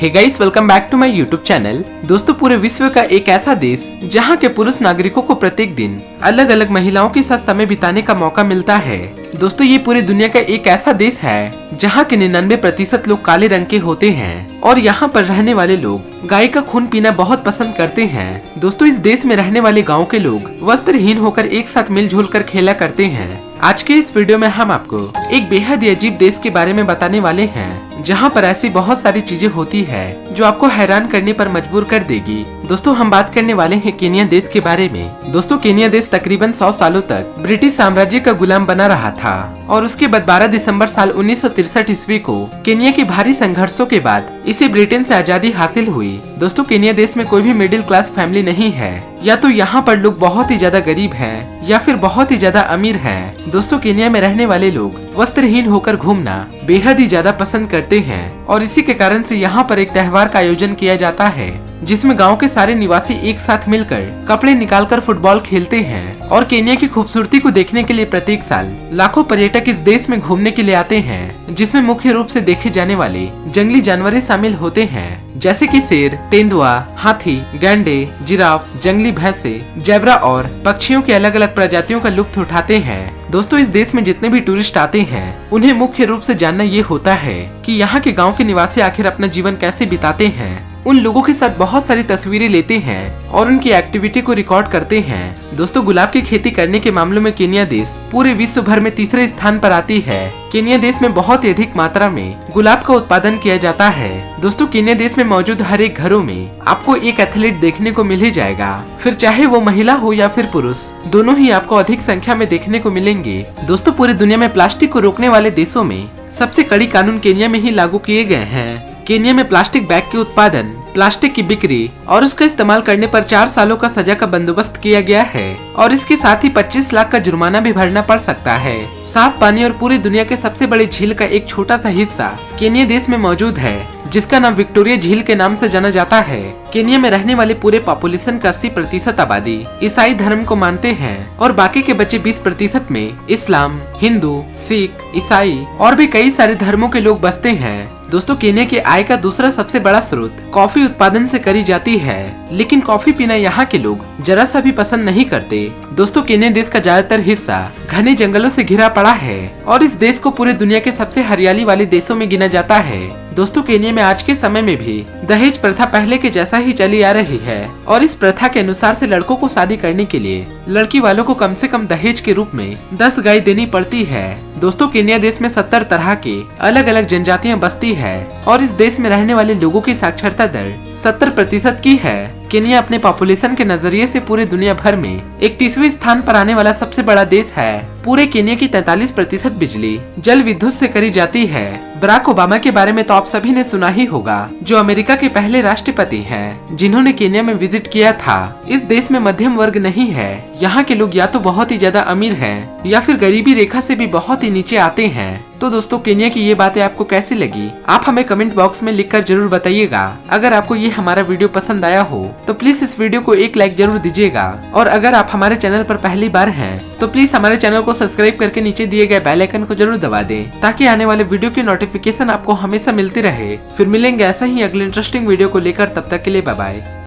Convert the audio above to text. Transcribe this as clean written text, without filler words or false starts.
Hey guys, welcome back to my YouTube channel. दोस्तों, पूरे विश्व का एक ऐसा देश जहां के पुरुष नागरिकों को प्रत्येक दिन अलग अलग महिलाओं के साथ समय बिताने का मौका मिलता है। दोस्तों, ये पूरी दुनिया का एक ऐसा देश है जहां के 99% लोग काले रंग के होते हैं और यहाँ पर रहने वाले लोग गाय का खून पीना बहुत पसंद करते हैं। दोस्तों, इस देश में रहने वाले गाँव के लोग वस्त्रहीन होकर एक साथ मिलजुल कर खेला करते हैं। आज के इस वीडियो में हम आपको एक बेहद ही अजीब देश के बारे में बताने वाले हैं जहां पर ऐसी बहुत सारी चीजें होती है जो आपको हैरान करने पर मजबूर कर देगी। दोस्तों, हम बात करने वाले हैं केन्या देश के बारे में। दोस्तों, केन्या देश तकरीबन 100 सालों तक ब्रिटिश साम्राज्य का गुलाम बना रहा था और उसके बाद 12 दिसंबर साल 1963 ईस्वी को केन्या के भारी संघर्षों के बाद इसे ब्रिटेन से आजादी हासिल हुई। दोस्तों, केन्या देश में कोई भी मिडिल क्लास फैमिली नहीं है। या तो यहाँ पर लोग बहुत ही ज्यादा गरीब हैं या फिर बहुत ही ज्यादा अमीर हैं। दोस्तों, केन्या में रहने वाले लोग वस्त्रहीन होकर घूमना बेहद ही ज्यादा पसंद करते हैं और इसी के कारण से यहाँ पर एक त्योहार का आयोजन किया जाता है जिसमें गांव के सारे निवासी एक साथ मिलकर कपड़े निकालकर फुटबॉल खेलते हैं। और केन्या की खूबसूरती को देखने के लिए प्रत्येक साल लाखों पर्यटक इस देश में घूमने के लिए आते हैं, जिसमें मुख्य रूप से देखे जाने वाले जंगली जानवर शामिल होते हैं, जैसे कि शेर, तेंदुआ, हाथी, गैंडे, जिराफ, जंगली भैंसे, जेब्रा और पक्षियों की अलग अलग प्रजातियों का लुत्फ उठाते हैं। दोस्तों, इस देश में जितने भी टूरिस्ट आते हैं उन्हें मुख्य रूप से जानना ये होता है कि यहाँ के गांव के निवासी आखिर अपना जीवन कैसे बिताते हैं। उन लोगों के साथ बहुत सारी तस्वीरें लेते हैं और उनकी एक्टिविटी को रिकॉर्ड करते हैं। दोस्तों, गुलाब की खेती करने के मामलों में केन्या देश पूरे विश्व भर में तीसरे स्थान पर आती है। केन्या देश में बहुत ही अधिक मात्रा में गुलाब का उत्पादन किया जाता है। दोस्तों, केन्या देश में मौजूद हर एक घरों में आपको एक एथलीट देखने को मिल ही जाएगा, फिर चाहे वो महिला हो या फिर पुरुष, दोनों ही आपको अधिक संख्या में देखने को मिलेंगे। दोस्तों, पूरी दुनिया में प्लास्टिक को रोकने वाले देशों में सबसे कड़ी कानून केन्या में ही लागू किए गए हैं। केन्या में प्लास्टिक बैग के उत्पादन, प्लास्टिक की बिक्री और उसका इस्तेमाल करने पर 4 सालों का सजा का बंदोबस्त किया गया है और इसके साथ ही 25 लाख का जुर्माना भी भरना पड़ सकता है। साफ पानी और पूरी दुनिया के सबसे बड़ी झील का एक छोटा सा हिस्सा केन्या देश में मौजूद है जिसका नाम विक्टोरिया झील के नाम से जाना जाता है। केन्या में रहने वाले पूरे पॉपुलेशन का 80% आबादी ईसाई धर्म को मानते हैं और बाकी के बचे 20% में इस्लाम, हिंदू, सिख, ईसाई और भी कई सारे धर्मों के लोग बसते हैं। दोस्तों, केन्या के आय का दूसरा सबसे बड़ा स्रोत कॉफी उत्पादन से करी जाती है, लेकिन कॉफी पीना यहाँ के लोग जरा सा भी पसंद नहीं करते। दोस्तों, केन्या देश का ज्यादातर हिस्सा घने जंगलों से घिरा पड़ा है और इस देश को पूरे दुनिया के सबसे हरियाली वाले देशों में गिना जाता है। दोस्तों, केन्या में आज के समय में भी दहेज प्रथा पहले के जैसा ही चली आ रही है और इस प्रथा के अनुसार से लड़कों को शादी करने के लिए लड़की वालों को कम से कम दहेज के रूप में 10 गाय देनी पड़ती है। दोस्तों, केन्या देश में 70 तरह के अलग अलग जनजातियां बसती है और इस देश में रहने वाले लोगों की साक्षरता दर 70% की है। केन्या अपने पॉपुलेशन के नजरिए से पूरी दुनिया भर में 31वें स्थान पर आने वाला सबसे बड़ा देश है। पूरे केन्या की 43% बिजली जल विद्युत से करी जाती है। बराक ओबामा के बारे में तो आप सभी ने सुना ही होगा, जो अमेरिका के पहले राष्ट्रपति हैं, जिन्होंने केन्या में विजिट किया था। इस देश में मध्यम वर्ग नहीं है। यहाँ के लोग या तो बहुत ही ज्यादा अमीर हैं या फिर गरीबी रेखा से भी बहुत ही नीचे आते हैं। तो दोस्तों, केन्या की ये बातें आपको कैसी लगी, आप हमें कमेंट बॉक्स में लिखकर जरूर बताइएगा। अगर आपको ये हमारा वीडियो पसंद आया हो तो प्लीज इस वीडियो को एक लाइक जरूर दीजिएगा और अगर आप हमारे चैनल पर पहली बार हैं तो प्लीज हमारे चैनल को सब्सक्राइब करके नीचे दिए गए बेल आइकन को जरूर दबा दें ताकि आने वाले वीडियो की नोटिफिकेशन आपको हमेशा मिलती रहे। फिर मिलेंगे ऐसा ही अगले इंटरेस्टिंग वीडियो को लेकर, तब तक के लिए बाय बाय।